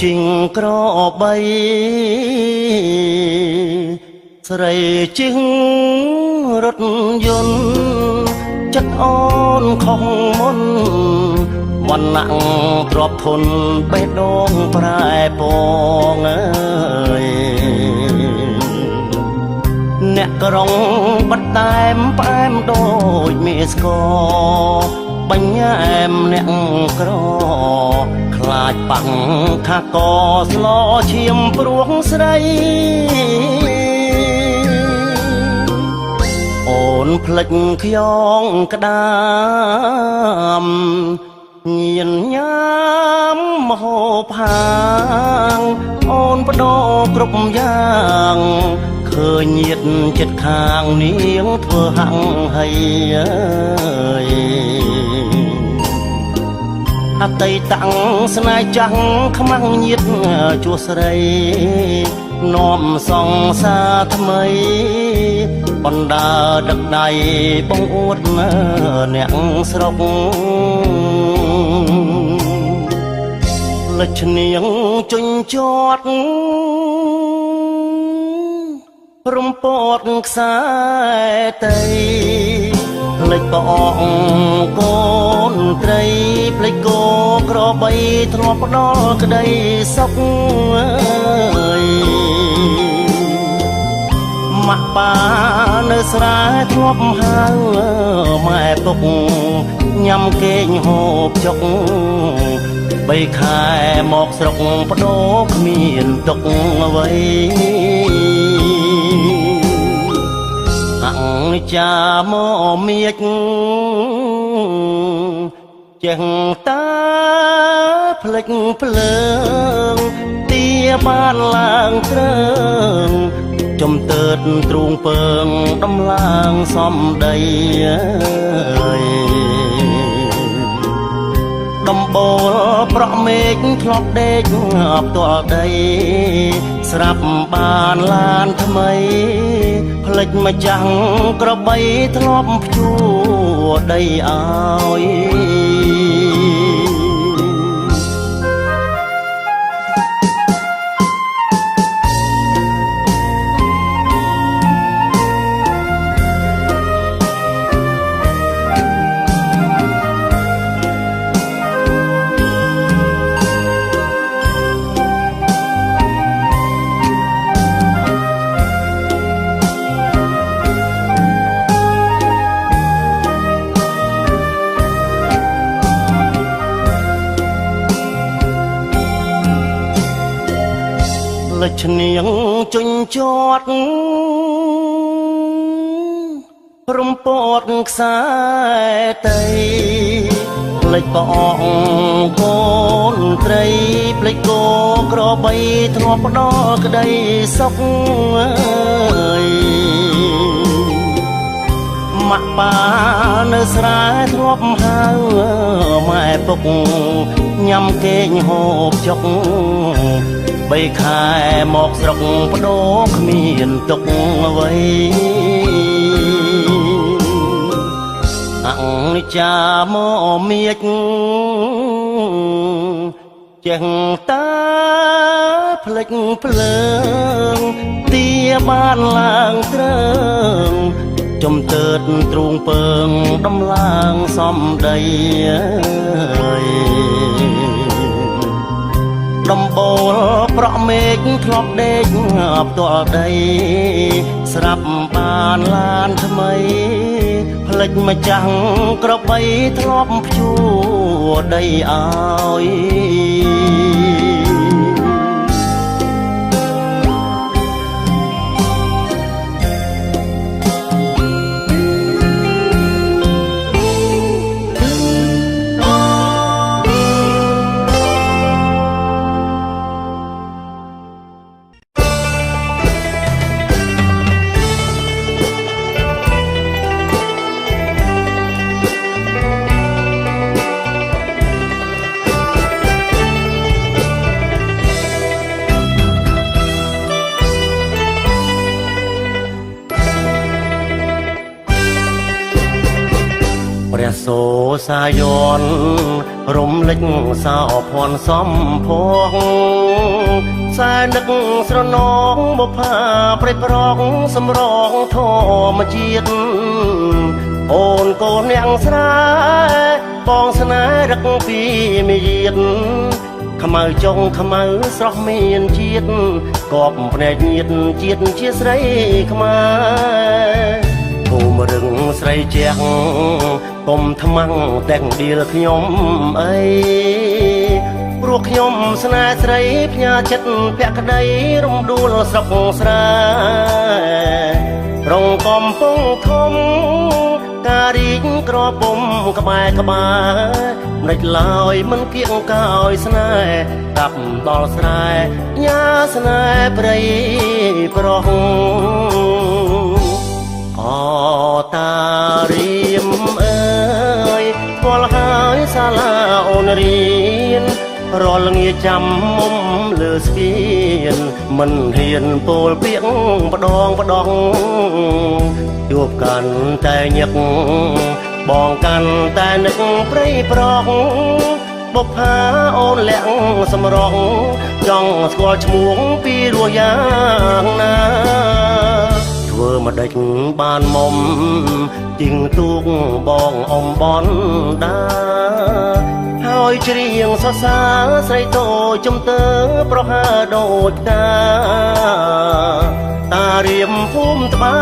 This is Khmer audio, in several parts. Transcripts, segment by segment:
ជីងក្របីស្រីជីងរថយន្តចិត្តអូនខំមុនវណ្ណៈទ្របធនបេះដូងប្រែពងអើយអ្នកក្រុងបតែមផ្អែមដូចមេស្គរបញ្ញាអែមអ្នកក្រខ្លាចបាំងថាកស្លោឈាមព្រោះស្រីអូនភ្លេចខ្យងក្ដាមញៀនញ៉ាំមហូបហាងអូនបដោគ្រប់យ៉ាងឃើញញាតចិត្តខាងនាងធ្វើហាំងហើយអតីតស្នេហ៍ចាំងខ្មាំងញាតជួស្រីនាំសងសាថ្មីបណ្ដើដឹកដៃបងអួតអ្នកស្រុកលិចនាងជញ្ជាត់រំពត់ខ្សែតីភ្លេចបងកូនត្រីភ្លេចគោក្របីធ្លាប់ផ្ដល់ក្តីសុខម៉ាក់ប៉ានៅស្រែធ្លាប់ហៅម៉ែពុកញ៉ាំគេងហូបចុក3ខែមកស្រុកបដូរគ្មានទុកអ្វីអង្ចាមកមៀកចេះតាភ្លេចភ្លើងទាបានឡើងទ្រើងចំទើតទ្រូងពើងដំឡើងសំដីដំបូលប្រក់មេឃធ្លាប់ដេកផ្ទាល់ដីស្រាប់បានឡានថ្មីភ្លេចម្ចាំងក្របីធ្លាប់ភ្ជួរដីឲ្យ លិចនាងជញ្ជាត់រំពត់ខ្សែតីភ្លេចបងកូនត្រីភ្លេចគោក្របីធ្លាប់ផ្ដល់ក្តីសុខម៉ាក់ប៉ានៅស្រែធ្លាប់ហៅម៉ែពុកញ៉ាំគេងហូបចុក3ខែមកស្រុកបដូរគ្មានទុកអ្វីអង្ចាមកមៀកចេះតាភ្លេចភ្លើងទាបានឡើងទ្រើងចំទើតទ្រូងពើងដំឡើងសំដីដំបូលប្រក់មេឃធ្លាប់ដេកផ្ទាល់ដីស្រាប់បានឡានថ្មីភ្លេចម្ចាំងក្របីធ្លាប់ភ្ជួរដីឲ្យ เ សូសាយនរំលេចសោភ័ណ្ឌសំភងខ្សែនឹកស្រណងបុប្ផាប្រេតប្រងសម្រងធម្មជាតិអូនកូនអ្នកស្រែបងស្នេហ៍រឹកពីមាយាទខ្មៅចុងខ្មៅស្រស់មានជាតិកបភ្នែកញៀតជាតិជាស្រីខ្មែរភូមិរឹងស្រីជាងកុំថ្មាំងតែងដៀលខ្ញុំអីព្រោះខ្ញុំស្នេហ៍ស្រីផ្ញើចិត្តភក្តីរំដួលស្រុកស្រែរងកំពុងធំការរីកក្រពុំក្បែរក្បែរមិនដេចឡើយមិនគៀងកោយស្នេហ៍កាប់ដល់ស្រែញ៉ាស្នេហ៍ព្រៃប្រុសអតារៀមអើយស្គាល់ហើយសាលាអូនរៀនរាល់ងាចាំមុំលើស្ពានមិនហ៊ានពោលពាក្យម្ដងជួបកាន់តែញឹកបងកាន់តែនឹកព្រៃប្រុសបុប្ផាអូនលាក់សម្រងចង់ស្គាល់ឈ្មោះពីរសយ៉ាងណាធ្វើមកដេចបានមុំជីងទូកបងអមបនដាហើយច្រៀងសរសើរស្រីតូចជំទើប្រហើដូចតាតារៀមភូមិត្បែ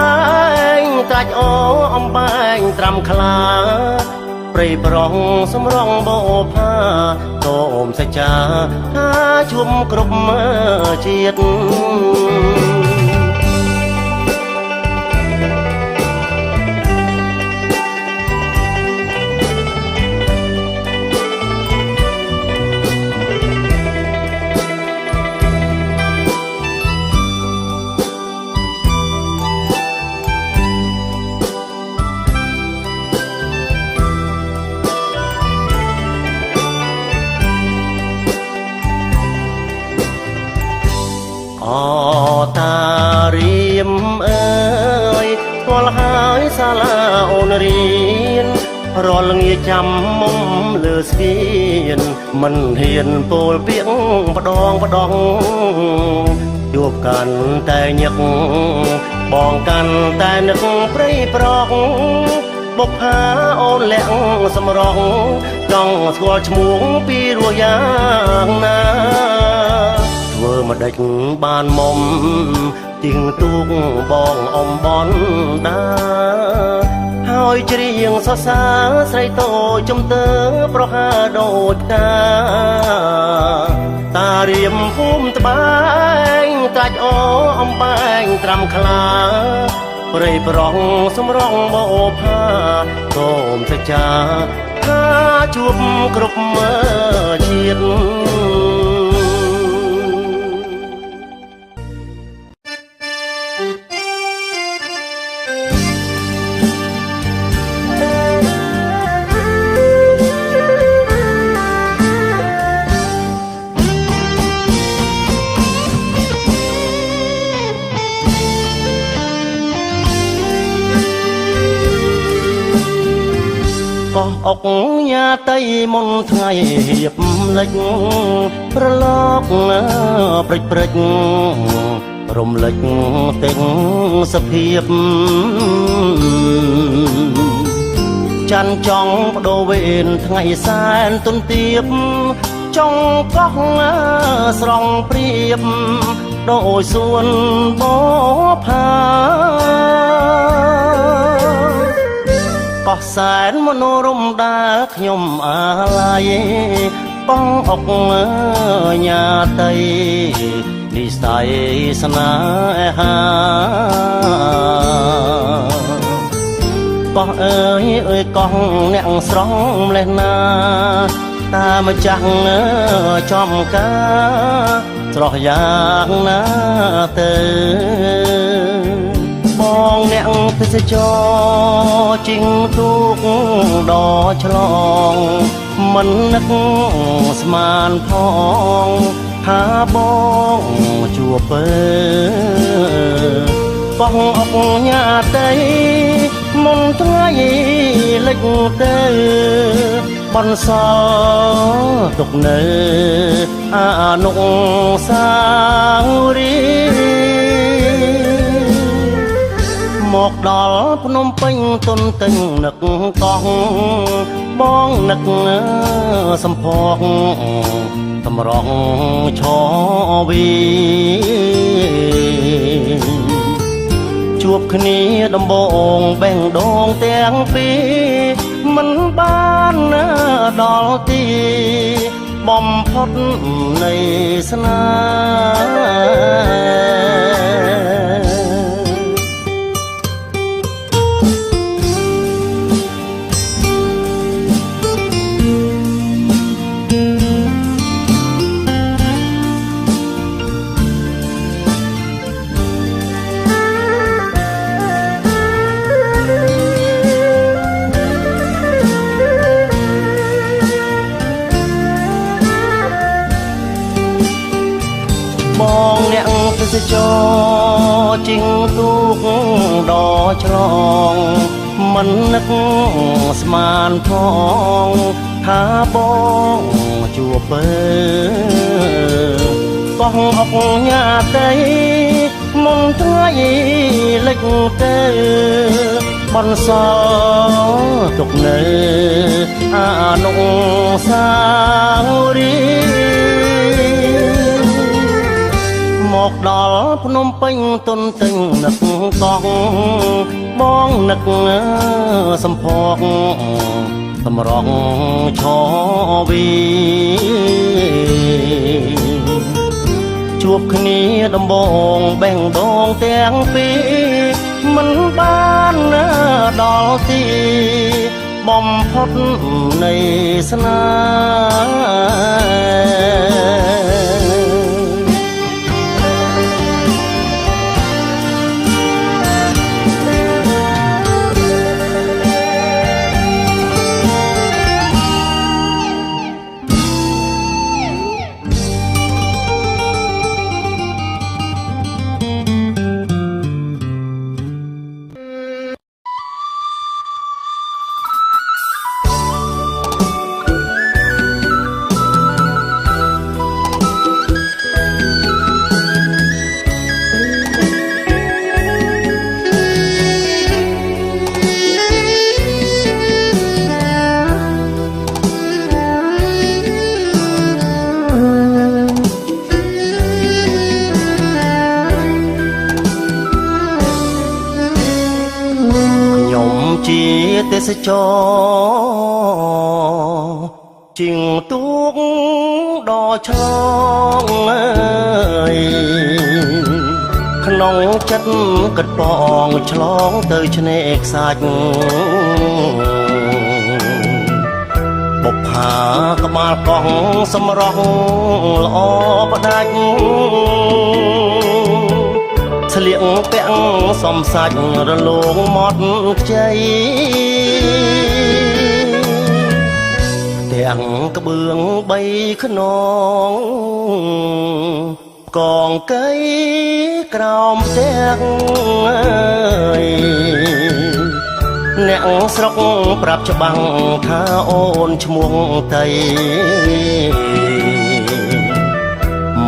ងត្រាច់អអំបែងត្រាំខ្លាព្រៃប្រុងសម្រងបោផាតោមសច្ចាថាជុំគ្រប់ជាតិអតារៀមអើយស្គាល់ហើយសាលាអូនរៀនរាល់ងាចាំមុំលើស្ពានមិនហ៊ានពោលពាក្យម្ដងជួបកាន់តែញឹកបងកាន់តែនឹកព្រៃប្រុសបុប្ផាអូនលាក់សម្រងចង់ស្គាល់ឈ្មោះពីរសយ៉ាងណាធ្វើមកដេចបានមុំជីងទូកបងអមបនដាហើយច្រៀងសរសើរស្រីតូចជំទើប្រហើដូចតាតារៀមភូមិត្បែងត្រាច់អអំបែងត្រាំខ្លាព្រៃប្រុងសម្រងបោផាកូមសច្ចាថាជួបគ្រប់ជាតិកោះអុកញ៉ាតៃមុនថ្ងៃហៀបលិចប្រឡកព្រិចរំលេចទិញសភាពច័ន្ទចង់បដូរវេនថ្ងៃសែនទុនទៀបចង់កោះស្រង់ព្រៀបដោយសួនបផាកោះសែនមនោរម្យដែលខ្ញុំអាឡ័យបងអុកញ៉ាតៃនិស័យស្នេហាកោះអើយកោះអ្នកស្រងម្លេះណាតាម្ចាស់ចំការស្រស់យ៉ាងណាទៅបងអ្នកទេសចរជីងទូកដល់ឆ្លងមិននឹកស្មានផងថាបងជួប កោះអុកញ៉ាតីមុនថ្ងៃលិចទៅបន្សល់ទុកនៅអនុស្សាវរីយ៍មកដល់ភ្នំពេញទុនទិញនឹកកោះបងនឹកសំភកតម្រង់ឈវីជួបគ្នាដំបងបេះដូងទាំងពីរមិនបានដល់ទីបំផុតនៃស្នេហ៍បងអ្នកទេសចរជិះទូកដល់ឆ្លងមិននឹកស្មានផងថាបងជួបពើកោះអុកញ៉ាតីមុនថ្ងៃលិចទៅបន្សល់ទុកនៅអនុស្សាវរីយ៍មកដល់ភ្នំពេញទុនទិញនឹកកោះបងនឹកសំភកតម្រង់ឈវីជួបគ្នាដំបងបេះដូងទាំងពីរមិនបានដល់ទីបំផុតនៃស្នេហ៍ជាទេសចរជិះទូកដល់ឆ្លងក្នុងចិត្តគិតបងឆ្លងទៅឆ្នេរខ្សាច់បុប្ផាក្បាលកោះសម្រស់ល្អផ្ដាច់ស្លៀកពាក់សំសាច់រលោងមាត់ខ្ចីទាំងក្បឿងបីខ្នងកងកៃក្រោមផ្ទះអ្នកស្រុកប្រាប់ច្បាំងថាអូនឈ្មោះតៃ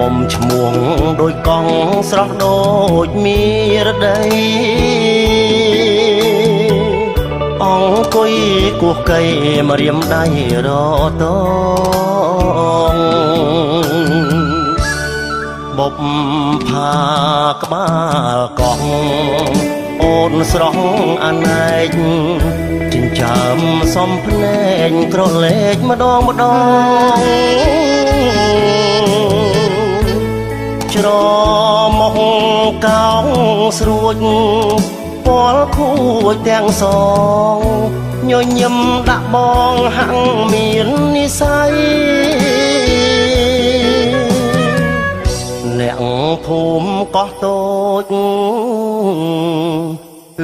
មុំឈ្មោះដូចកង់ស្រស់ដូចមានរដីអង្គុយគោះកៃមករៀមដៃរតងបុប្ផាក្បាលកោះអូនស្រស់អណែកចិញ្ចើមសំភ្នែកក្រឡេកម្ដងច្រមកកោងស្រួចពាល់ខួចទាំងសងញញឹមដាក់បងហាក់មាននិស័យអ្នកភូមិកោះតូច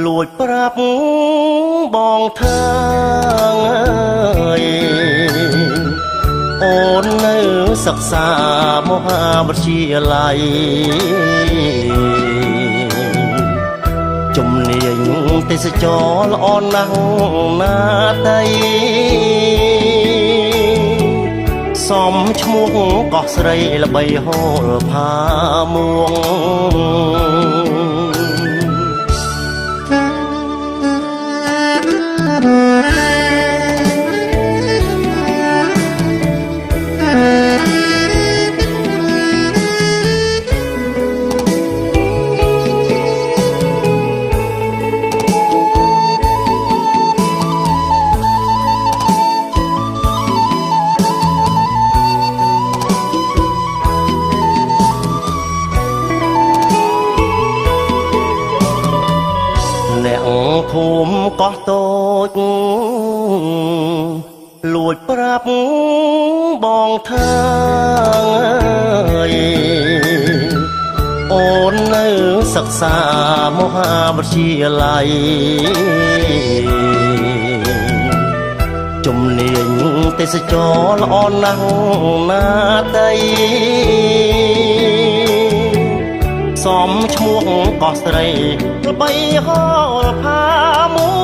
លួចប្រាប់បងថាអូននៅសិក្សាមហាវិទ្យាល័យ ជំនាញទេសចរល្អណាស់ណាតីសំឈ្មោះកោះស្រីល្បីហូរផាមួងភូមិកោះតូចលួចប្រាប់បងថាអូននៅសិក្សាមហាវិទ្យាល័យជំនាញទេសចរល្អណាស់ណាតីសំឈ្មោះកោះស្រីល្បីហូរផាមួ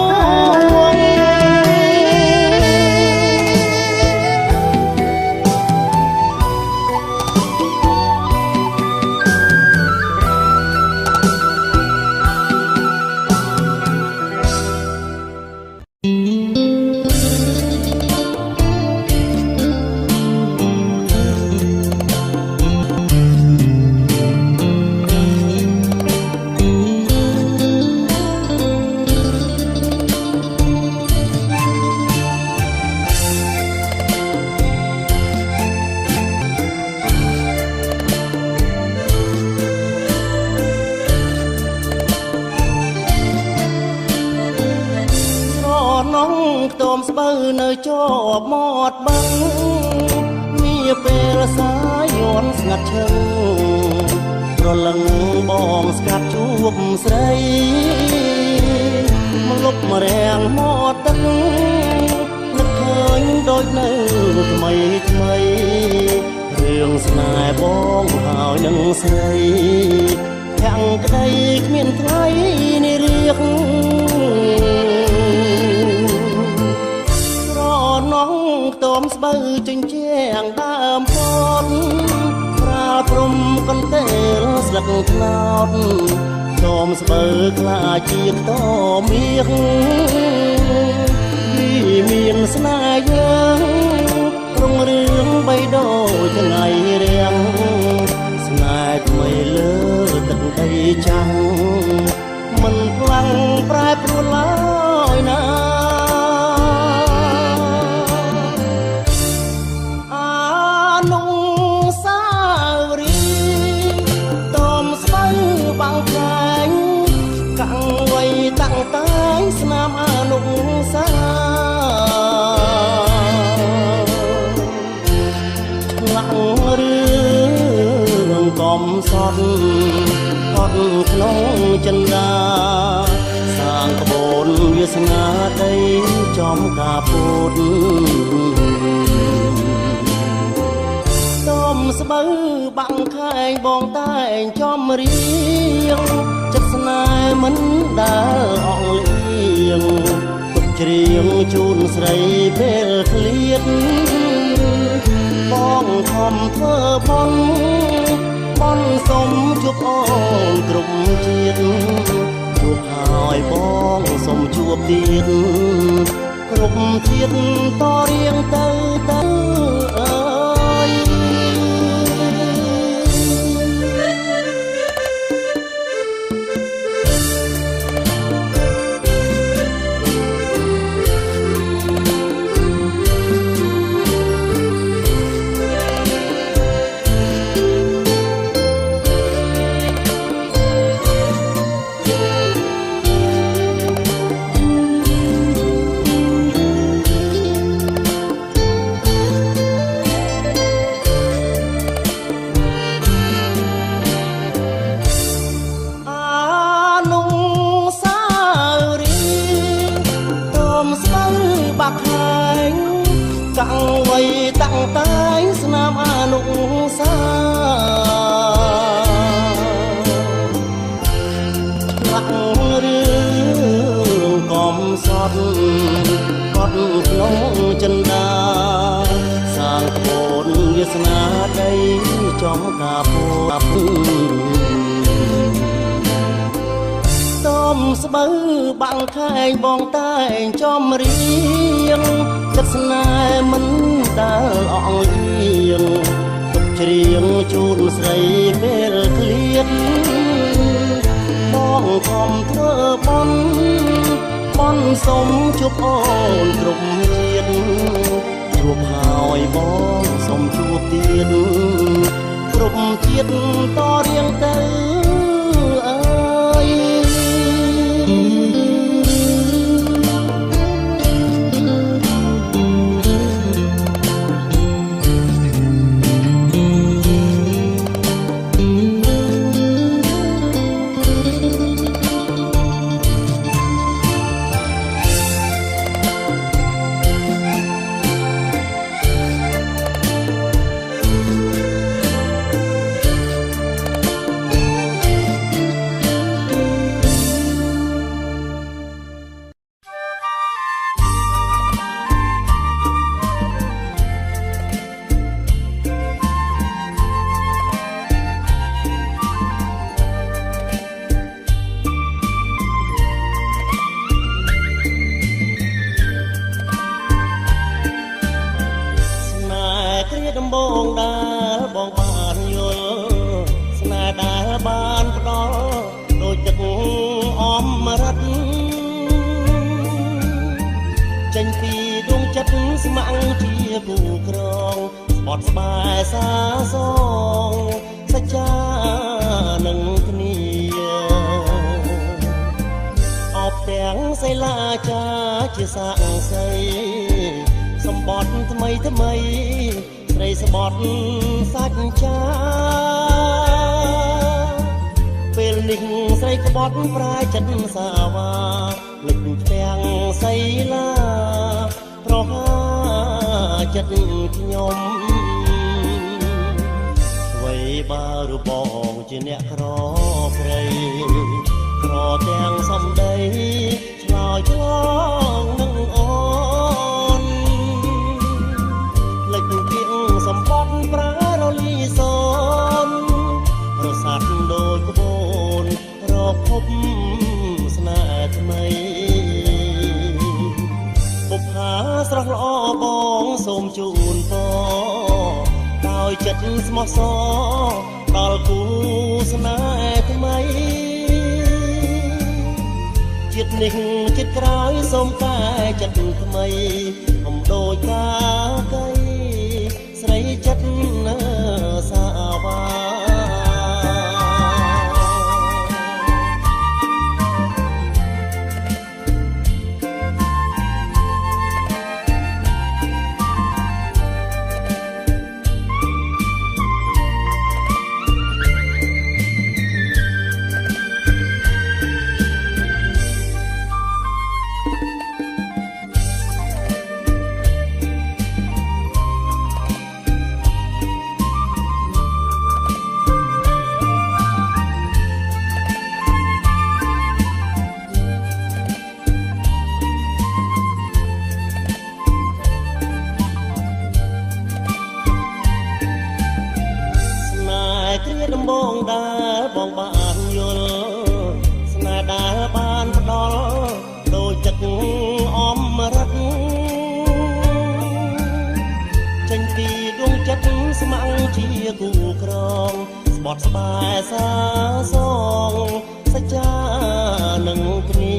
ងខ្ទមស្បូវនៅជាប់មាត់បឹងមានពេលសាយយន់ស្ងាត់ឈឹងប្រលឹងបងស្កាត់ជួបស្រីមកលុបមករាំងមាត់ទឹកនឹកឃើញដូចនៅថ្មីថ្មីរឿងស្នេហ៍បងហើយនឹងស្រីខាងក្តីគ្មានថ្លៃនេះរៀកน้องตอมสะบือจึงแจ้งดามพดปราพรมกันเตลสลักทนอดตอมสะบือคลาจีกตอมเมียงที่เมียนสนายยังรงเรื่องใบดอยจะไงเรียงสนายไม่เลิกตั้งใจจังมันพลังปลายปลุกลอยนาตั้งตายสนามอนุสาหลังเรื่องกอมสดทอดขนมจันดาสร้างกระบวนเยสนาได้จอมกาพูดต้มสะบือบังไข่บองใต้จอมเรียงจัดสนายมันดาออกเลี้ยงตกเฉียงจูนใส่เบลเคลียดป้องทอมเธอป้อนสมจุบอ้อมกลุ่มเจียนจูบหายป้องสมจูบเตียนกลุ่มเทียนต่อเรียงเตยตั้งไว้ตั้งตายสนามอนุสาหลังเรือ ត់ក្នុងចិន្តាសាងកូនវាសនាដីចំកាពោតំស្បូវបាំងខែងបងតែងចំរៀងចិត្តស្នេហ៍មិនដែលអង្អៀងទុកច្រៀងជូនស្រីពេលឃ្លាតបងខំធ្វើបន់សុំជួបអូនគ្រប់ជាតិជួបហើយបងសុំជួបទៀតគ្រប់ជាតិតរៀងទៅអើយដំបងដែលបងបានយល់ស្នេហ៍ដែលបានផ្ដល់ដូចទឹកអមរិតចេញពីដួងចិត្តស្ម័គ្រជាគូក្រងស្បត់ស្បែសាសងសច្ចានឹងគ្នាអបទាំងសីលាចាជាសាក់សីសម្បត្តិថ្មីស្រីស្បត់សាច់ចាពេលនេះស្រីក្បត់ប្រាយចិត្តសាវាលិចផ្ទាំងសីលាប្រហាចិត្តខ្ញុំអ្វីបើរបងជាអ្នកក្រព្រៃក្រទាំងសំដីឆ្លើយឆ្លងនឹងអូនលិចពីសម្បត្តិប្រារលីសនរសាត់ដូចក្បូនរកភពស្នេហ៍ថ្មីបុព្វាស្រស់ល្អបងសូមជូនពរដោយចិត្តស្មោះសរដល់គូស្នេហ៍ថ្មីជាតិនេះជាតិក្រោយសូមកែចិត្តថ្មីអំដូចកាកៃស្រីចិត្តសាវាដំបងដែលបងបានយល់ស្នេហ៍ដែលបានផ្ដល់ដូចទឹកអមរិតចេញពីដួងចិត្តស្ម័គ្រជាគូក្រងស្បត់ស្បែសាសងសច្ចានឹងគ្នា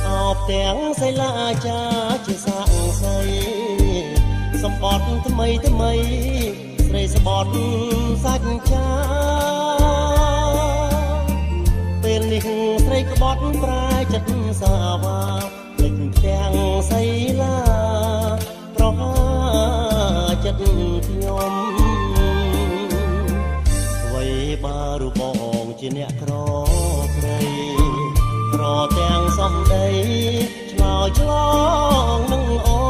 អបទាំងសីលាចាជាសាក់សីសម្បត្តិថ្មីស្រីស្បត់សាច់ចាពេលនេះស្រីក្បត់ប្រាយចិត្តសាវាលិចទាំងសីលាប្រហាចិត្តខ្ញុំអ្វីបើរបងជាអ្នកក្រព្រៃក្រទាំងសំដីឆ្លើយឆ្លងនឹងអូ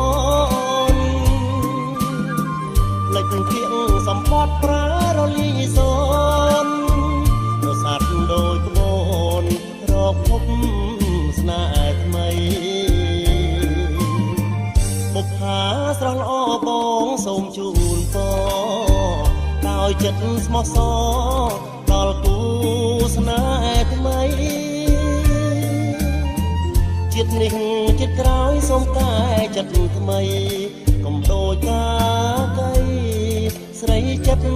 នលិចគៀងសម្បត្តិប្រារលីសនរសាត់ដូចក្បូនរកភព ចិត្តស្មោះសរដល់គូស្នេហ៍ថ្មីជាតិនេះជាតិក្រោយសូមកែចិត្តថ្មីកុំដូចកាកៃស្រីចិត្ត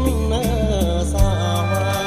សាវ៉ា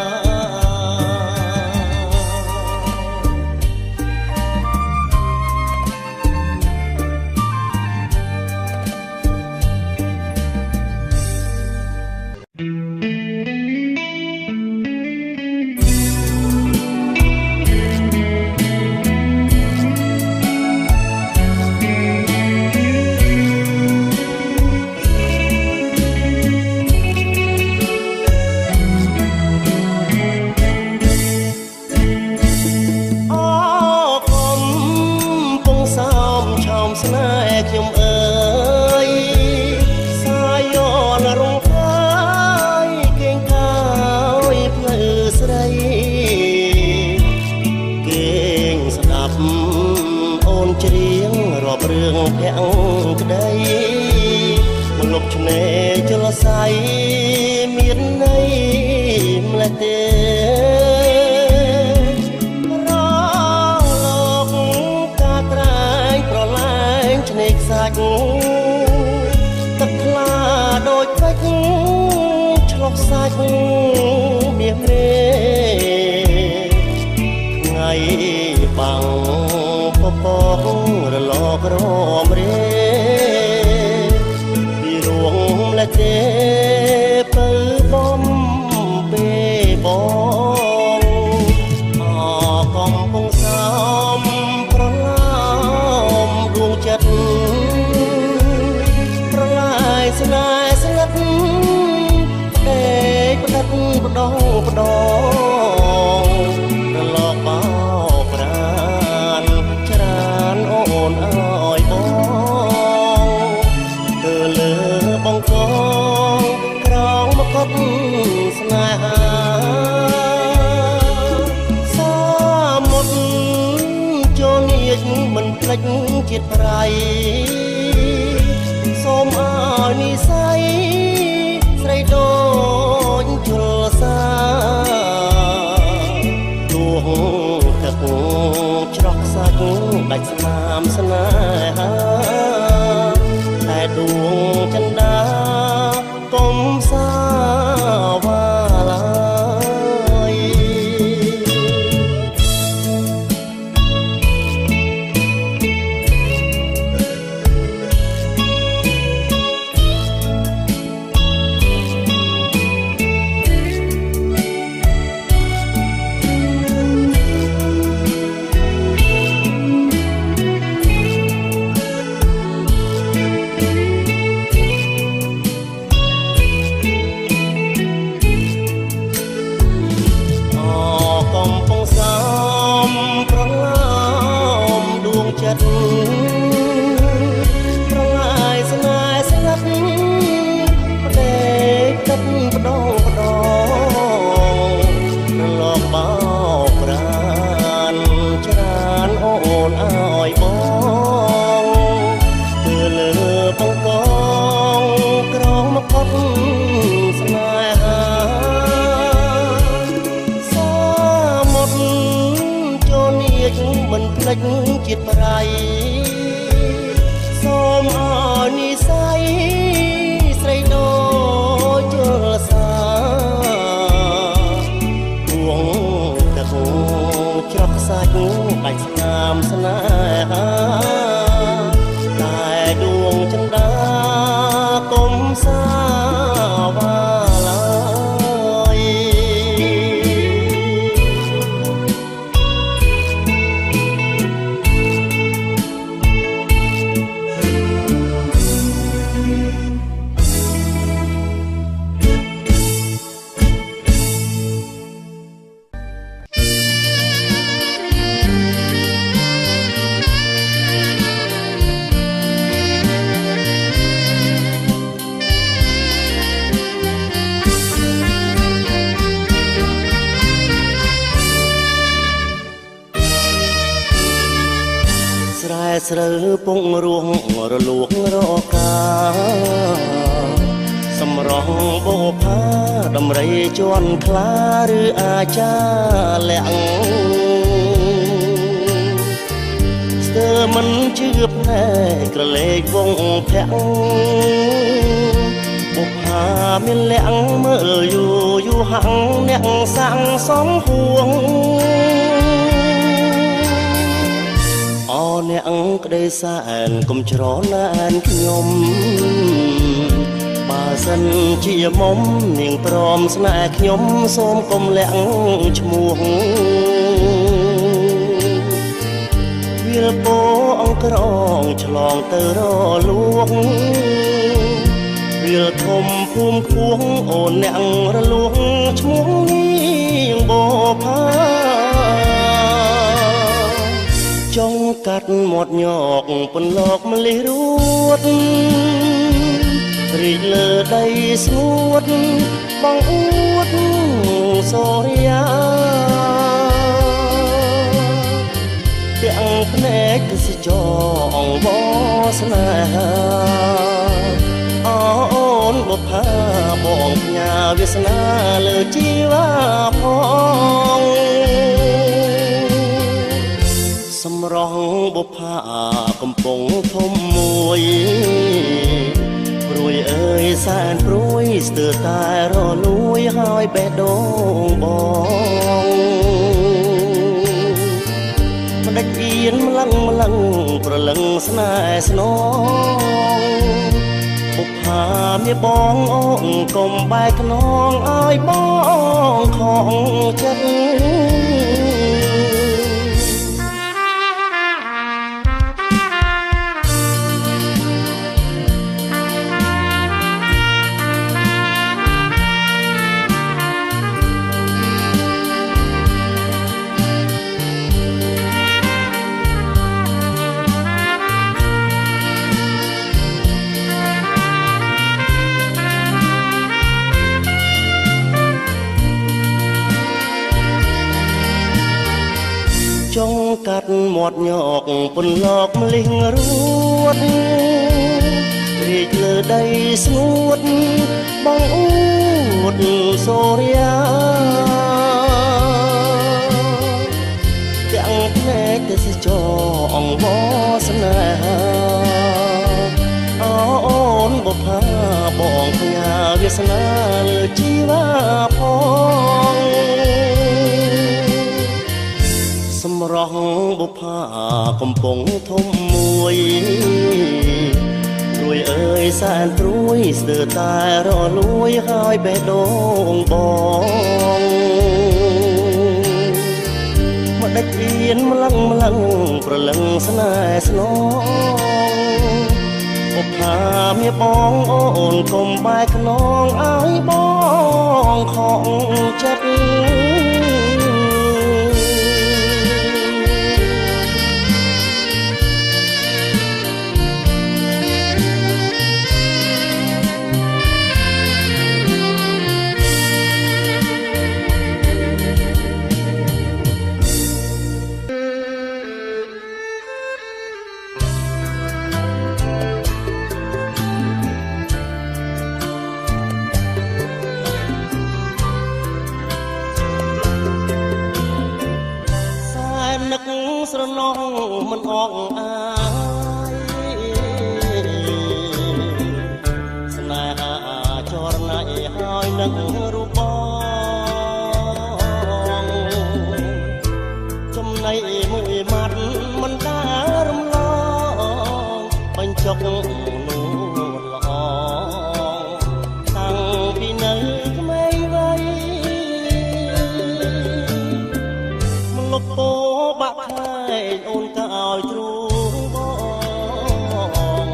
មានន័យម្លេះទេរលោកការត្រែងប្រឡែងឆ្នេរខ្សាច់ទឹកថ្លាដូចពេជ្រឆ្លុះសាច់មាសរេថ្ងៃបាំងពពករលករមរេពីរួងម្លេះទេបើបំពេបងអកំពុងសំប្រឡំដួងចិត្តប្រឡាយស្នេហ៍ស្និទ្ធតែផ្ដិតបដងបដងរលកបោកប្រានច្រានអូនអើយបងទៅលើបងកងក្រងមកកត់ស្នេហាសាមុតចូលនាចមិនភ្លេចជាតិប្រៃសូមឲ្យនិស័យស្រីដូចជលសាដួងទឹកច្រោះសាច់ដាច់ស្នាមស្នេហាតែដួងចិន្តាកុំសាវ៉ាឡើយប្រឡាយស្នេហ៍ស្ងាត់ផ្ដេកទឹកបដងបដងរលកបោកប្រានច្រានអូនអើយបងគឺលើបងកងក្រងមកកត់ស្នេហាសាមុតចូលនាចមិនភ្លេចជាតិប្រៃសូមឲ្យនិស័យស្រីដូចជលសាដួងទឹកច្រោះសាច់ដាច់ស្នាមស្នេហាតែដួងចិន្តាកុំសាវ៉ាឡើយស្រូវពងរួងរលួងរកាសម្ រងបោផាដំរីជន់ខ្លាឬអាចារ្យលាក់ស្ទើរមិនជឿភ្នែកក្រឡេកវងភ័ក្របុប្ផាមានលាក់មើលយូយូហាំងអ្នកសាំងសំហួងអអ្នកក្តីសែនកុំច្រណែនខ្ញុំបើសិនជាមុំនាងព្រមស្នេហ៍ខ្ញុំសូមកុំលាក់ឈ្មោះវាលពោអង្ក្រងឆ្លងទៅរលួងវាលធំភូមិខ្ពស់អូនអ្នករលួងឈ្មោះនាងបោផាចង់កាត់មាត់ញកពន្លកម្លេះរួតរីកលើដីស្ងួតបងអួតសូរិយាទាំងភ្នែកគឺចងបស្នេហាអូនបុប្ផាបងផ្ញើវាសនាលើជីវាផងសម្រស់បុប្ផាកំពុងធំមួយព្រួយអើយសែនព្រួយស្ទើរតែរលួយហើយបេះដូងបងមិនដាច់អៀនម្លឹងប្រលឹងស្នេហ៍ស្នងបុប្ផាមានបងអូនកុំបែកខ្នងឲ្យបងខំចិត្តចង់កាត់មាត់ញកពន្លកម្លេះរួតរីកលើដីស្ងួតបងអួតសូរិយាទាំងភ្នែកទេសចរអង្វរស្នេហាអូនបុប្ផាបងផ្ញើវាសនាលើជីវាផងសម្រស់បុប្ផាកំពុងធំមួយព្រួយអើយសែនព្រួយស្ទើរតែរលួយហើយបេះដូងបងមកដាច់អៀនម្លឹងប្រលឹងស្នេហ៍ស្នងបុប្ផាមានបងអូនកុំបែកខ្នងឲ្យបងខំចិត្តនឹកស្រណោះមិនអងអាយស្នេហាចរណៃហើយនឹងរូបបងចំណៃមួយម៉ាត់មិនដារំលងបញ្ចុកនួនល្អតាំងពីនៅក្មេងវ័យមកលុបពោបាក់ខែងអូនក៏ឲ្យទ្រូបង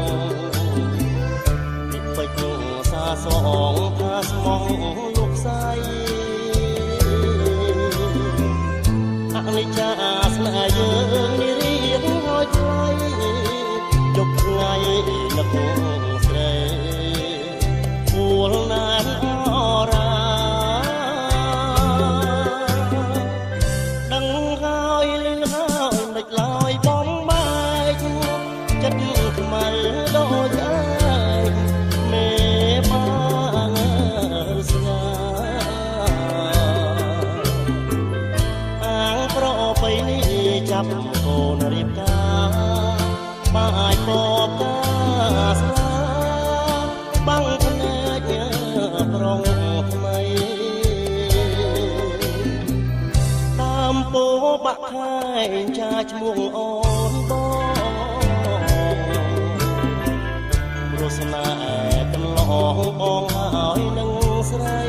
ពីពេជ្រសាសងផាស្មងលោកស្រីអនិច្ចាស្នេហ៍យើងនេះរៀងហើយថ្លៃជប់ថ្ងៃនឹកស្រីពួលណានអរា ចិត្តខ្មៅដូចឯងមេបា ចាប់កូនរៀបការបាយបបការស្លាបាំងភ្នែកប្រុងថ្មីតាមពោបាក់ខែងចាឈ្មោះអូនបងរសនាកន្លងបងហើយនឹងស្រី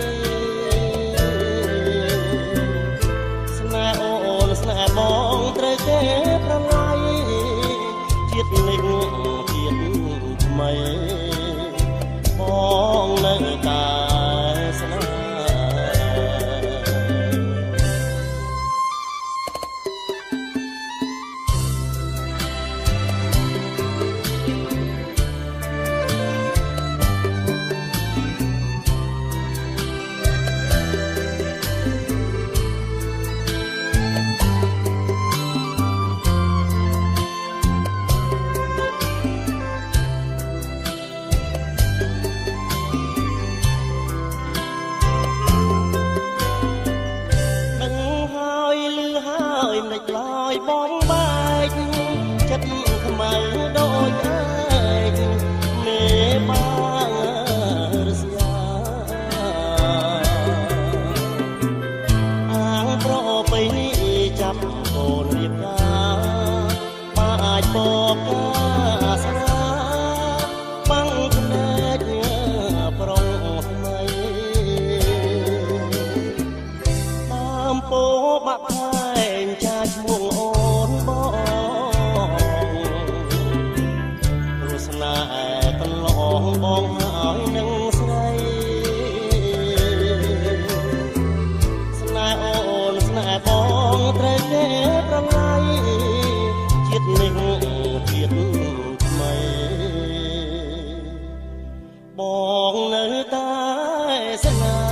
ស្នេហ៍អូនស្នេហ៍បងត្រូវគេប្រឡាយជាតិនេះជាតិថ្មីបងនៅតែស្នេហ៍បងបែកចិត្តខ្មៅដូចឯងមេបារស្យាអាងប្រពៃនេះចាប់កូនរៀបការបាយបបការស្លាបាំងភ្នែកប្រុងថ្មីតាមពោបាក់ខែងចាឈ្មោះអូនបងរសនាកន្លងបងហើយនឹងស្រីស្នេហ៍អូនស្នេហ៍បងត្រូវគេប្រឡាយជាតិនេះជាតិថ្មីបងនៅតែស្នេហ៍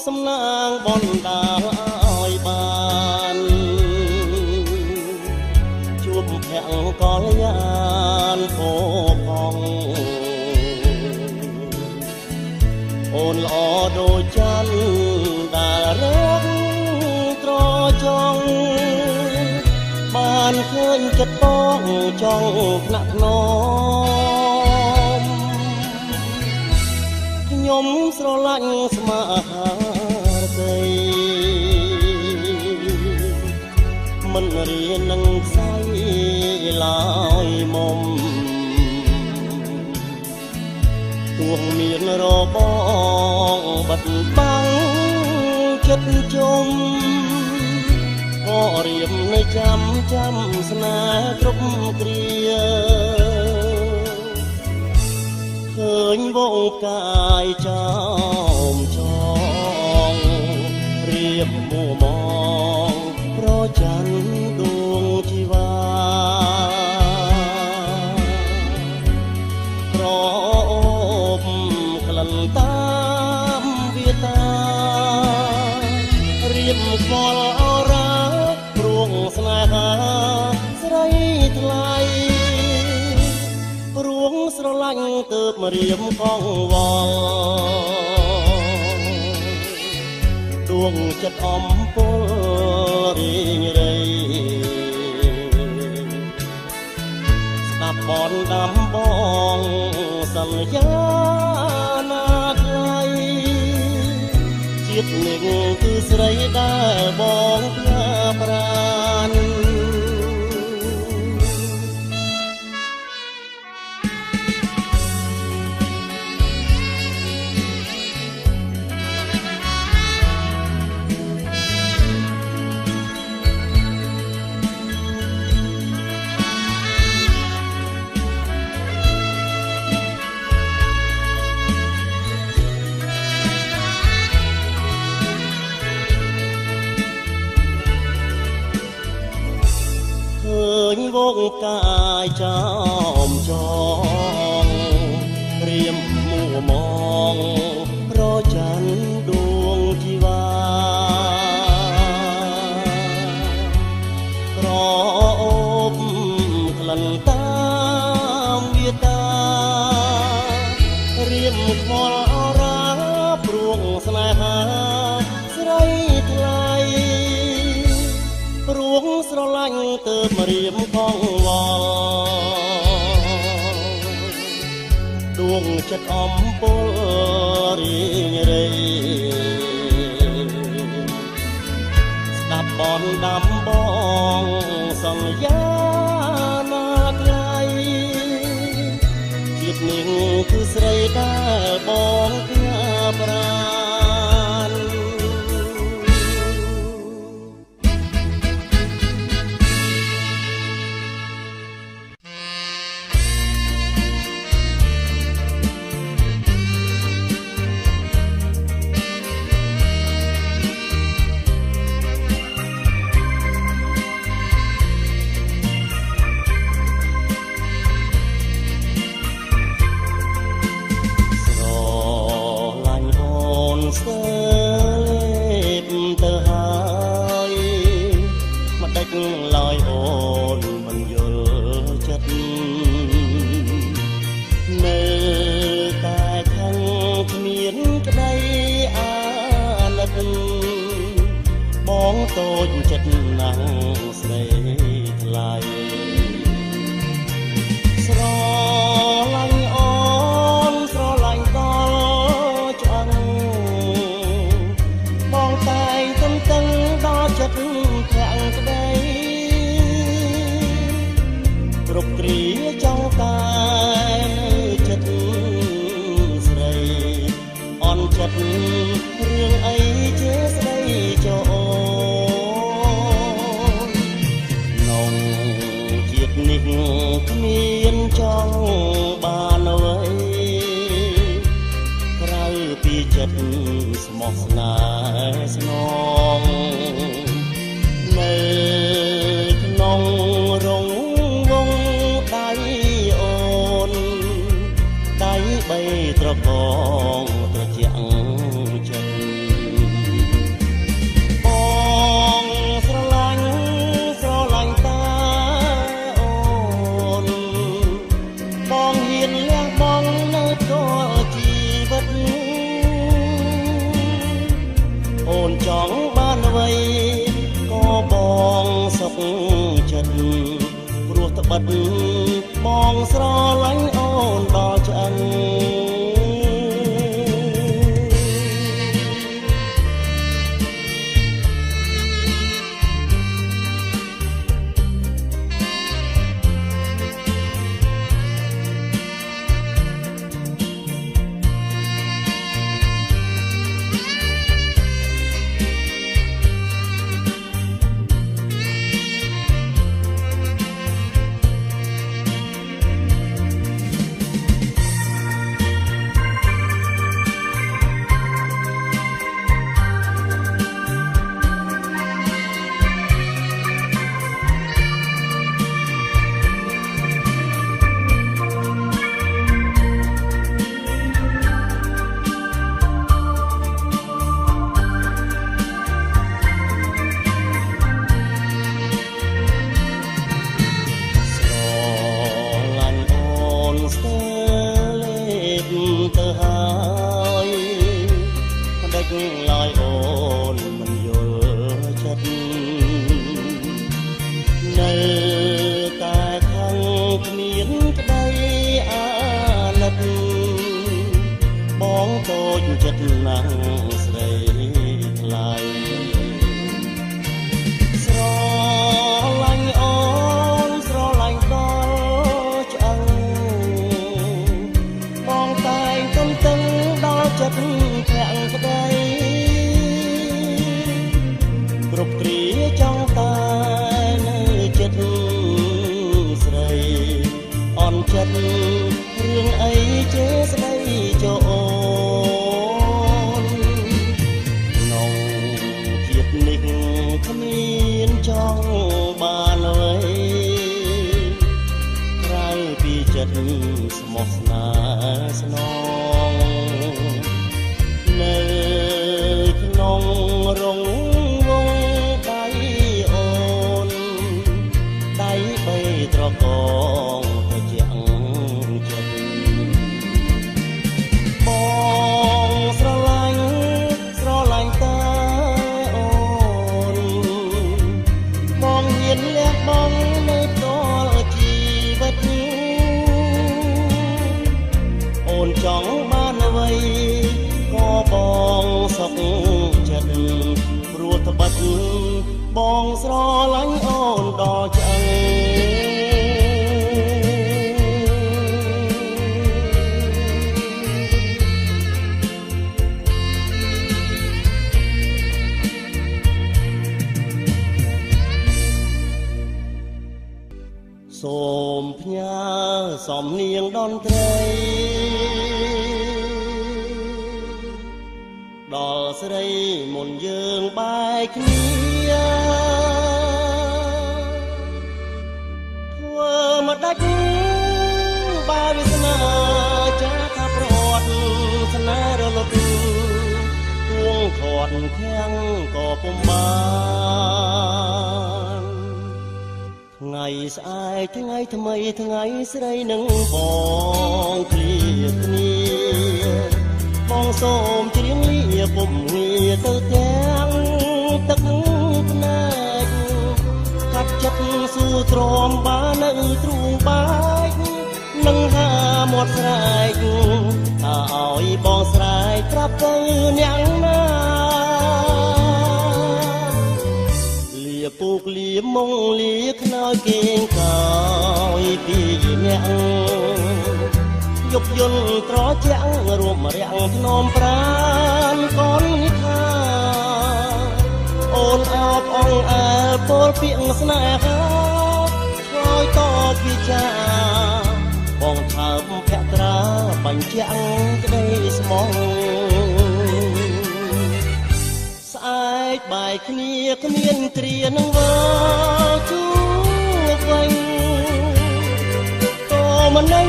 សំណាងបណ្ដាលឲ្យបានជួបភក្តិកល្យានពោផងអូនល្អដូចច័ន្ទដែលរកត្រចង់បានឃើញចិត្តបងចង់ថ្នាក់ថ្នមខ្ញុំស្រឡាញ់ស្មារតីមិនរៀននឹងខ្សែឡើយមុំទួងមានរបងបាត់បាំងចិត្តជុំក៏រៀមនៅចាំស្នេហ៍គ្រប់គ្រាឃើញបងកាយចោមចងរៀបមួមងប្រច័ណ្ឌដួងជីវ៉ាប្រអូបក្លិនតាមវាតារៀបខ្វល់អរ៉ាព្រួងស្នេហាស្រីថ្លៃរួងស្រឡាញ់ទើបមករៀមកងវល់ដួងចិត្តអំពលរីងរៃស្ដាប់បនដាំបងសន្យាណាថ្លៃជាតិនេះគឺស្រីដែលបងផ្ញើប្រានវងកាយចោមចង រៀមខ្វល់អរាព្រួងស្នេហាស្រីថ្លៃព្រួងស្រឡាញ់ទើបមករៀមផងវល់ដួងចិត្តអំពលរីងរៃស្ដាប់បនដាំបងសន្យាណាថ្លៃជាតិនេះគឺស្រីដែលបងផ្ញើប្រាណស្ទើលេបទៅហើយមកដេចឡើយអូនមិនយល់ចិត្តនៅតែខាងគ្មានក្តីអាណិតបងតូចចិត្តណាស់ស្រីថ្លៃស្រឡាញ់អូនស្រឡាញ់ដល់ឆ្អឹងបងតែងទន្ទឹងដល់ចិត្តខាងក្តីគ្រប់គ្រាចង់តែនៅចិត្តស្រីអន់ចិត្តរឿងអីជាស្ដីចូលនងជាតិនេះគ្មានចង់បានអ្វីក្រៅពីចិត្តស្មោះស្នេហ៍ស្នងនៅក្នុងរងវងដៃអូនដៃបីត្រកងត្រជាក់ចិត្តបងស្រឡាញ់តាអូនបងហ៊ានលះបង់នៅក៏ជីវិតអូនចង់បានអ្វីក៏បងសុខចិត្តព្រោះត្បិតបងស្រឡាញ់អូនដល់ឆ្អឹងទៅហើយមិនដេចឡើយអូនមិនយល់ចិត្តនៅតែខាងគ្មានក្តីអាណិតបងតូចចិត្តណាស់ស្រីថ្លៃស្រឡាញ់អូនស្រឡាញ់ដល់ឆ្អឹងបងតែងទន្ទឹងដល់ចិត្តខាងក្តីគ្រប់គ្រាចង់តែនៅចិត្តស្រីអន់ចិត្តរឿងអីជាស្ដីចូលក្នុងជ បានអ្វីក៏បងសុខចិត្តព្រោះត្បិតបងស្រឡាញ់អូនដល់ឆ្អឹងសូមផ្ញើសំនៀងតន្ត្រីដល់ស្រីមុនយើងបែកគ្នាធ្វើមកដាច់បើវាស្នាចាថាប្រត់ស្នេហ៍រលត់ទួងខាត់ខាំងក៏ពុំបានថ្ងៃស្អែកថ្ងៃថ្មីថ្ងៃស្រីនឹងបងឃ្លាគ្នាបងសូមជ្រាបលាពុំងារទៅទាំងទឹកភ្នែកកាត់ចិត្តសួរទ្រាំបាននៅទ្រូងបែកនឹងហាមាត់ស្រែកថាឲ្យបងស្រែកប្រាប់ទៅអ្នកណាពូកលៀមងលៀខ្នើយគេងកោយពីអ្នកយប់យន់ត្រជាក់រួមរាំងធ្នមប្រានកូនថាអូនអបអងអើពលពាក្យស្នេហាឆ្លើយតបវិចាបងថើបភក្ត្រាបញ្ជាក់ក្តីស្មងស្អែកបែកគ្នាគ្មានគ្រានឹងវើជួបវិញក៏មិននឹង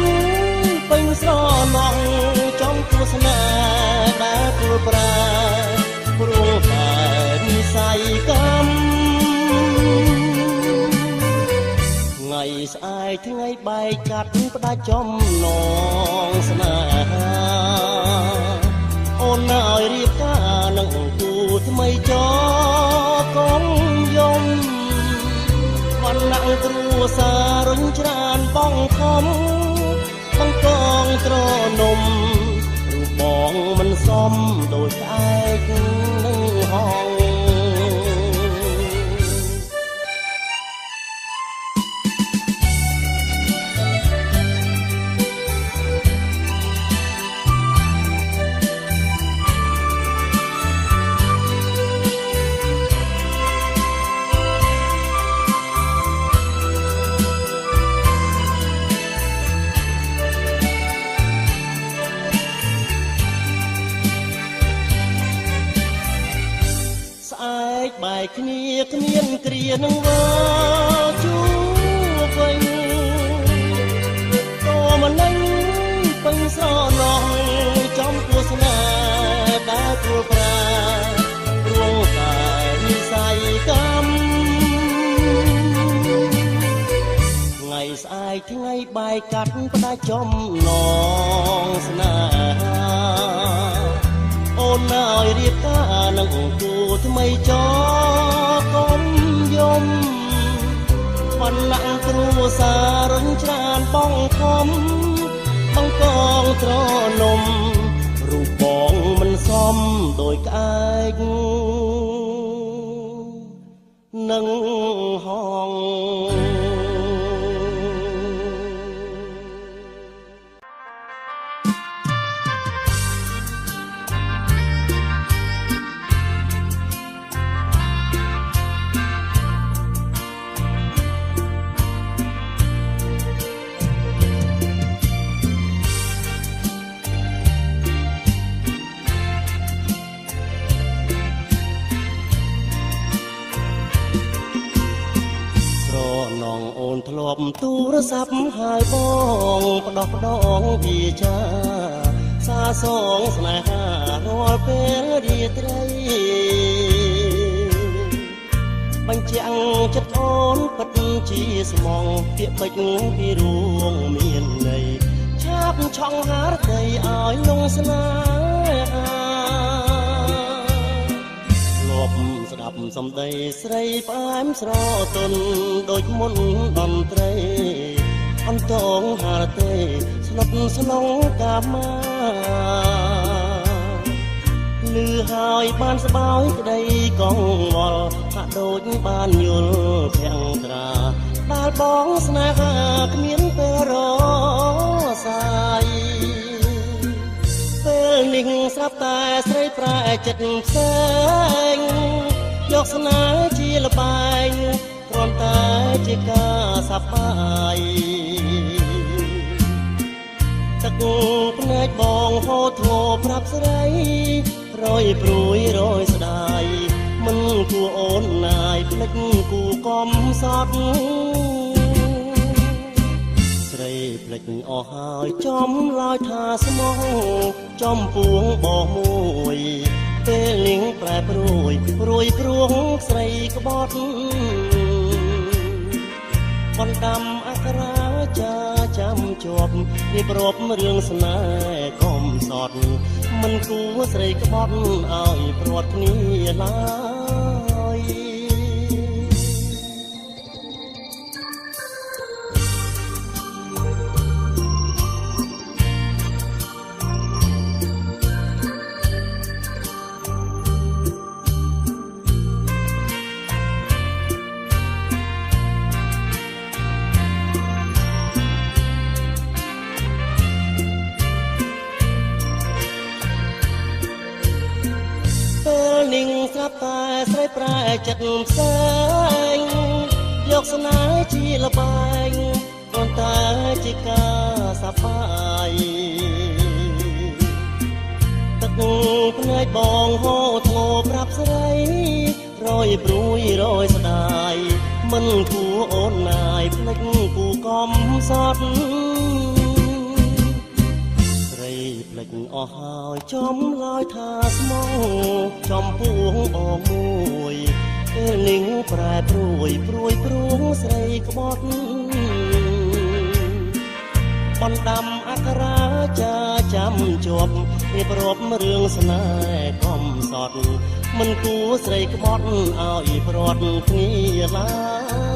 ពេញស្រណងចំទស្សនាដែលព្រួលប្រាព្រោះតែនិស័យកម្មថ្ងៃស្អែកថ្ងៃបែកកាត់ផ្ដាច់ចំណងស្នេហាអូនឲ្យរៀបការនឹងគូថ្មីចកងយំវណ្ណៈគ្រួសាររុញច្រានបងខំបង្កងត្រនំរូបបងមិនសមដូចក្អែកនឹងហងបែកគ្នាគ្មានគ្រានឹងវើជួបវិញក៏មិននឹងពេញស្រណងចំទស្សនាដែលព្រួលប្រាព្រោះតែនិស័យកម្មថ្ងៃស្អែកថ្ងៃបែកកាត់ផ្ដាច់ចំណងស្នេហាអូនឲ្យរៀបការនឹងគូថ្មីចកុំយំវណ្ណៈគ្រួសាររុញច្រានបងខំបង្កងត្រនំរូបបងមិនសមដោយក្អែកនឹងហងធ្លាប់ទូរស័ព្ទហើយបងផ្ដោះផ្ដងវាចាសាសងស្នេហារាល់ពេលរាត្រីបញ្ជាក់ចិត្តអូនពិតជាស្មងពាក្យពេចន៍ពីរួងមានន័យឆាប់ឆង់ហារដីឲ្យលងស្នេហាស្ដាប់សំដីស្រីផ្អែមស្រទន់ដូចមុនតន្ត្រី អន្តងហារទេស្លុតស្លងកាមាលឺហើយបានស្បើយក្តីកងវល់ហាក់ដូចបានយល់ភាំងត្រាដែលបងស្នេហាគ្មានពេលរសាយពេលនេះស្រាប់តែស្រីប្រែចិត្តផ្សេងយកស្នេហ៍ជាលបែងគ្រាន់តែជាការសប្បាយទឹកភ្នែកបងហូរធ្ងោប្រាប់ស្រីរយព្រួយរយស្ដាយមិនគួរអូនណាយភ្លេចគូកំសត់ស្រីភ្លេចអស់ហើយចំឡើយថាស្មោះចំពួងបោះមួយពេលលៀងប្រែព្រួយព្រួយព្រួងស្រីក្បត់បណ្ដាំអក្សរាចាចាំជាប់រៀបរាប់រឿងស្នេហ៍កំសត់មិនគួរស្រីក្បត់ឲ្យព្រាត់គ្នាឡើយនាងស្រាប់តែស្រីប្រែចិត្តផ្សេងយកស្នេហ៍ជាលបែងគ្រាន់តែជាការសប្បាយទឹកភ្នែកបងហូរធ្ងោប្រាប់ស្រីរយព្រួយរយស្ដាយមិនគួរអូនណាយភ្លេចគូកំសត់ភ្លេចអស់ហើយចំឡើយថាស្មោះចំពួងបងមួយពេលនាងប្រែព្រួយព្រួយព្រួងស្រីក្បត់បណ្ដាំអក្សរាចាចាំជាប់រៀបរាប់រឿងស្នេហ៍កំសត់មិនគួរស្រីក្បត់ឲ្យព្រាត់គ្នាឡើយ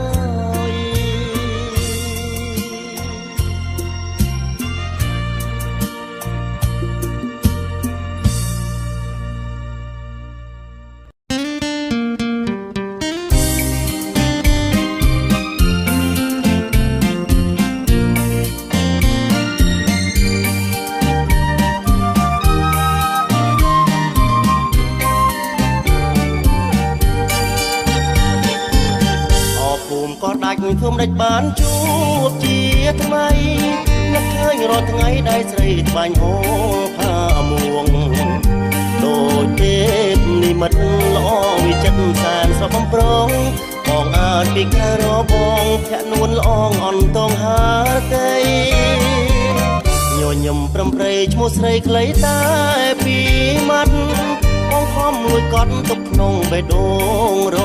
ក៏ដាច់ភូមិដាច់បានជួបជាថ្មីនឹកឃើញរាល់ថ្ងៃដែលស្រីត្បាញហូរផាមួងដូចទេពនិមិត្តល្អវិចិត្រសែនស្រស់បំប្រងបងអាចពីក្រៅរបងភ័ក្រនួនល្អងអន្តងហាតីញញឹមប្រំប្រែឈ្មោះស្រីខ្លីតែពីម៉ាត់បងខំលួចកត់ទុកក្នុងបេះដូងរ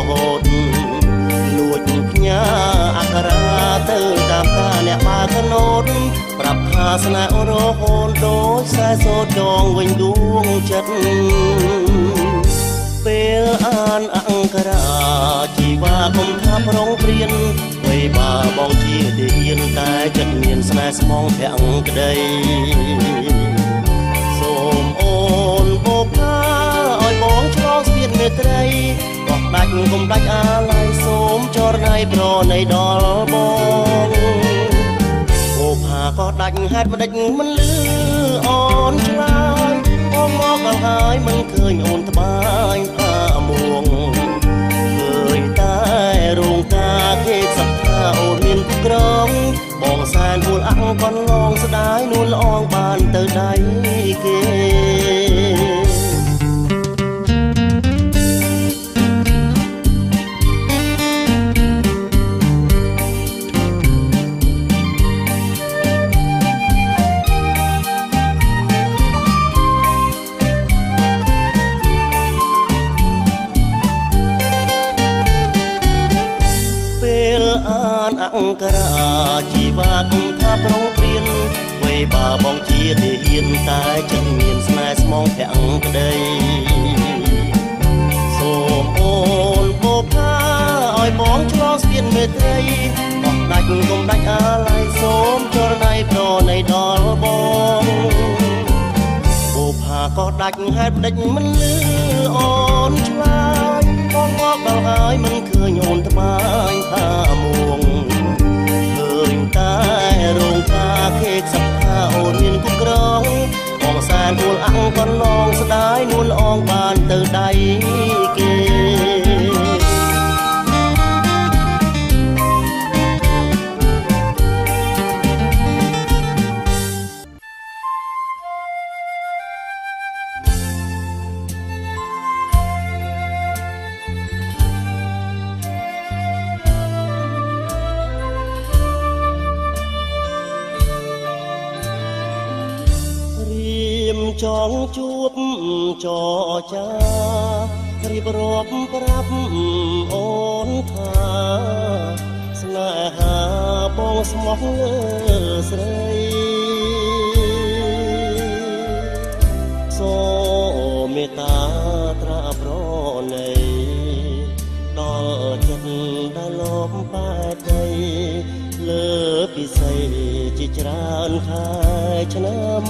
ហូតលួចផ្ញើអក្សរាទៅតាមការអ្នកបាកណូតប្រាប់ថាស្នេហ៍រហូតដូចខ្សែសូត្រចងវិញដួងចិត្តពេលអានអង្ការៈជីវាគុំថាប្រងព្រៀនវ័យបាបងជាទាហានតែចិត្តមានស្នេហ៍ស្មងប្រាំងក្តីសូមអូនបុប្ផាឲ្យបងឆ្លងស្ពានមេត្រីបោះដាច់គុំដាច់អាឡ័យសូមចរណៃប្រណីដល់បងបុប្ផាក៏ដាច់ហេតុមិនដេចមិនលឺអូនឆ្លើយបងមកដល់ហើយមិនឃើញអូនត្បាញផាមួងឃើញតែរោងការគេសត្វថាអូនមានគូក្រងបងសែនហួលអាក់កនឡងស្ដាយនួនល្អងបានទៅដៃគេអង្ការៈជីវាគុំថាប្រងព្រៀនវ័យបាបងជាទាហានតែចិត្តមានស្នេហ៍ស្មងប្រាំងក្តីសូមអូនបុប្ផាឲ្យបងឆ្លងស្ពានមេត្រីបោះដាច់ កុំដាច់អាឡ័យសូមចរណៃប្រណីដល់បងបុផាក៏ដាច់ហេតុដេចមិនលឺអូនឆ្លើយបងមកដល់ហើយមិនឃើញអូនត្បាញថាមួងឃើញតែរោងការខេកសាខាអូនមានគុកក្រងបងសែនអួលអាំងកន្លងស្ដាយនួនអងបានទៅដៃគេចងជួបចរចារៀបរាប់ប្រាប់អូនថាស្នេហាបងស្មោះលើស្រីសូមមេត្តាត្រាប្រណីដល់ចិត្តដែលលំបែកដីលើពិសីជាច្រើនខែឆ្នាំ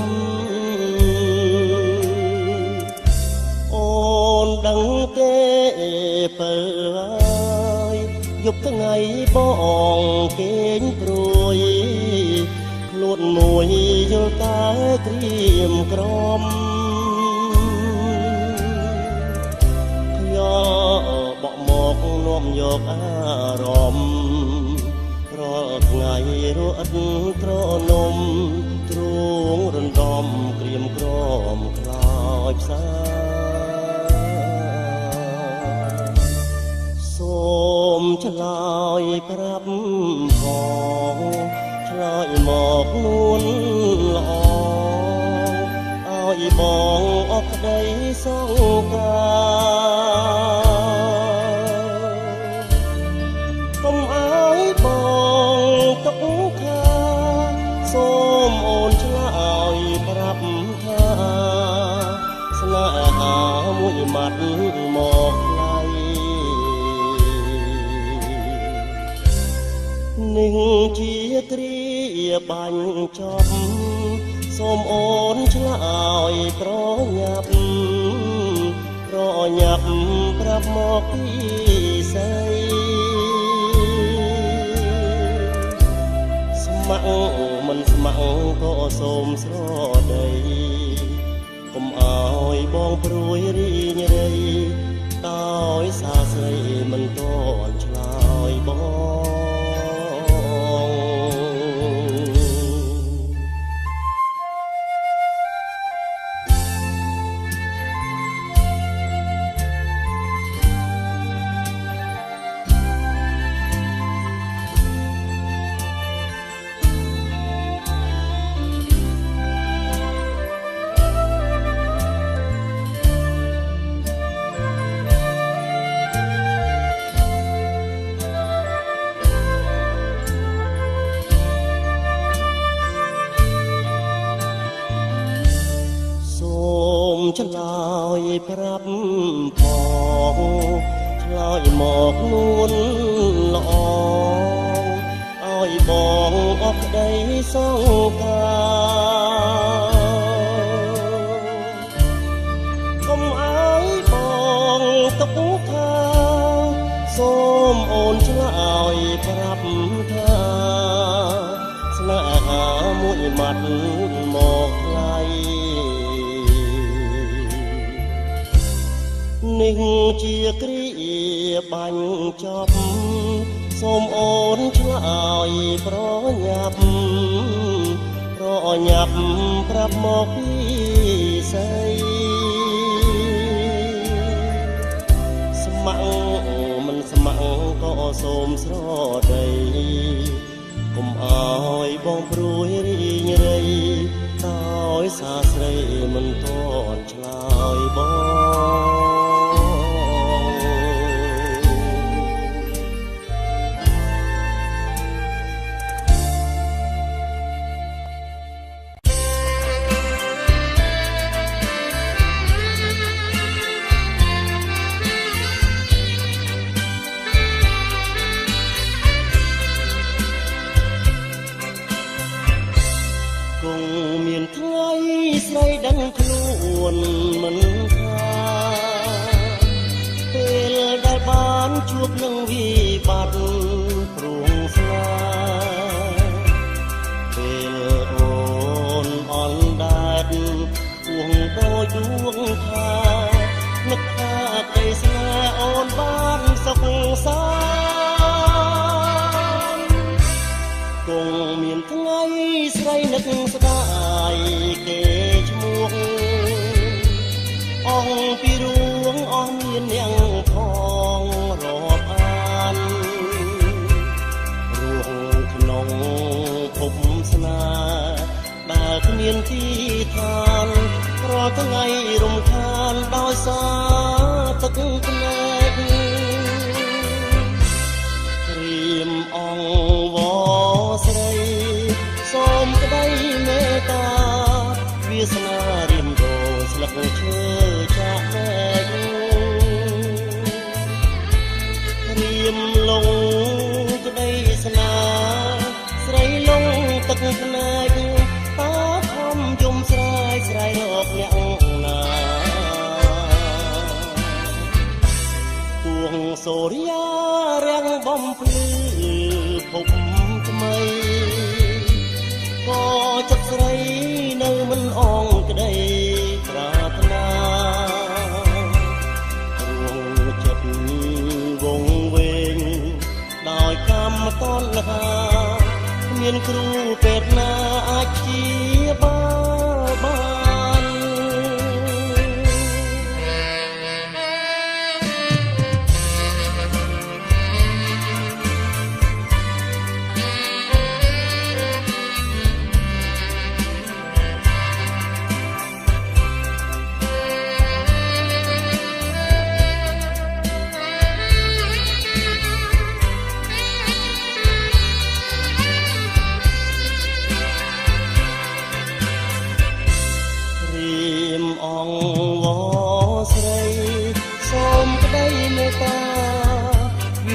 អូនដឹងទេបើហើយយប់ថ្ងៃបងគេងព្រួយខ្លួនមួយយល់តែក្រៀមក្រំខ្យល់បក់មកនាំយកអារម្មណ៍រាល់ថ្ងៃរអិតត្រនំទ្រូងរំដំក្រៀមក្រំខ្លោចផ្សាសូមឆ្លើយប្រាប់ផងឆ្លើយមកនួនល្អឲ្យបងអស់ក្តីសង្ការកុំឲ្យបងទុកខាសូមអូនឆ្លើយប្រាប់ថាស្នេហាមួយម៉ាត់មកនឹងជាគ្រាបាញ់ចប់សូមអូនឆ្លើយប្រញាប់ប្រាប់មកពីស្អីស្ម័គ្រមិនស្ម័គ្រក៏សូមស្រដីកុំឲ្យបងព្រួយរីងរៃដោយសារស្រីមិនតន់ឆ្លើយបងឆ្លើយប្រាប់ផងឆ្លើយមកនួនល្អឲ្យបងអស់ក្តីសង្ការកុំឲ្យបងទុកខាសូមអូនឆ្លើយប្រាប់ថាស្នេហាមួយម៉ាត់មកថ្លៃនឹងជាគ្រាបាញ់ចប់សូមអូនឆ្លើយប្រញាប់ប្រាប់មកពីស្អីស្ម័គ្រមិនស្ម័គ្រក៏សូមស្រដីកុំឲ្យបងព្រួយរីងរៃដោយសារស្រីមិនតន់ឆ្លើយបង ម ដោយដួងថានឹកថាក្តីស្នេហ៍អូនបានសុខសាន្តគង់មានថ្ងៃស្រីនឹកស្ដាយគេឈ្មោះអងពីរួងអស់មាននាងផងរាប់អានរួងក្នុងភពស្នេហ៍ដែលគ្មានទីឋានរាល់ថ្ងៃរំខានដោយសារទឹកភ្នែករៀមអងវស្រីសូមក្តីមេត្តាវាសនារៀមដូរស្លឹកឈើចាក់មែករៀមលងក្តីស្នាស្រីលងទឹកភ្នែកតាធំយំស្រែកស្រែករកអ្នកណាទួងសូរិយារាំងបំភ្លឺភពថ្មីក៏ចិត្តស្រីនៅមិនអងក្តីប្រាថ្នារួងចិត្តវងវែងដោយកម្មតណ្ហាមានគ្រូពេទ្យណាអាចជាបាន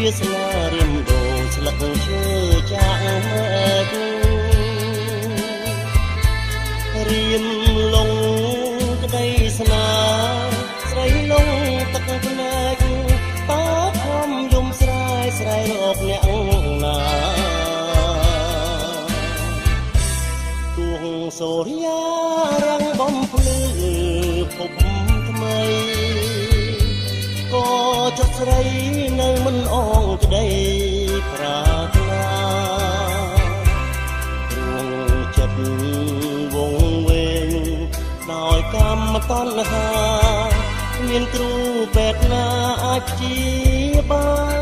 វាសនារៀមដូរស្លឹកឈើចាក់មែករៀមលងក្តីស្នាស្រីលងទឹកភ្នែកតាធំយំស្រែកស្រែករកអ្នកណាទួងសូរិយារាំងបំភ្លឺភពថ្មីក៏ចិត្តស្រីនៅមិនអងក្តីប្រាថ្នារួងចិត្តវងវែងដោយកម្មតណ្ហាមានគ្រូពេទ្យណាអាចជាបាន